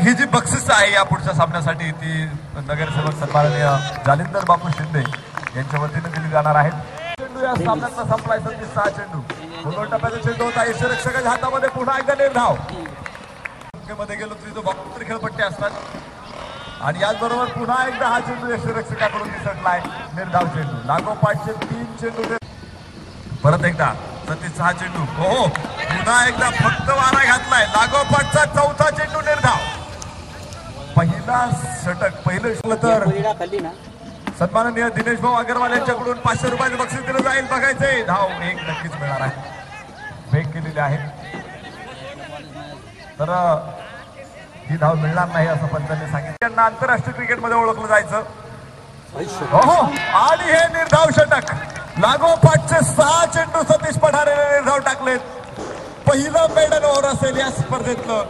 ही जी बक्षीस आहे या पुढच्या सामन्यासाठी ती नगरसेवक सन्माननीय जालिंदर बापू शिंदे यांच्या वतीने दिली जाणार आहे। चेंडू या सामन्यातला संपलाय 36 चेंडू दोन टप्प्याचा चेंडू होता। यष्टीरक्षकाच्या हातामध्ये पुन्हा एकदा निर्धाव मध्ये गेलो तरी तो बापूत्र खेळपट्टी असतात आणि याचबरोबर पुन्हा एकदा हा चेंडू यष्टीरक्षकाकडून निसटलाय। निर्धाव चेंडू लागोपाठचे 3 चेंडू परत एकदा 36 चेंडू हो पुन्हा एकदा फक्त वारा घातलाय। लागोपाठचा 4था चेंडू निर्धाव पहिला षटक पहिलं तर सन्माननीय दिनेश भाऊ अग्रवाल यांच्याकडून 500 रुपयाचे बक्षीस दिलं जाईल। बघायचंय धाव एक नक्कीच मिळणार आहे। फेक केलेली आहे तर ही धाव मिळणार नाही असं पंचांनी सांगितलं। त्यांना आंतरराष्ट्रीय क्रिकेटमध्ये ओळखलं जायचं हो आणि हे निर्धाव षटक लागोपाठचे 6 चेंडू सतीश पठारे निर्धाव टाकलेत। पहिलं मेडल ओव्हर असेल या स्पर्धेतलं।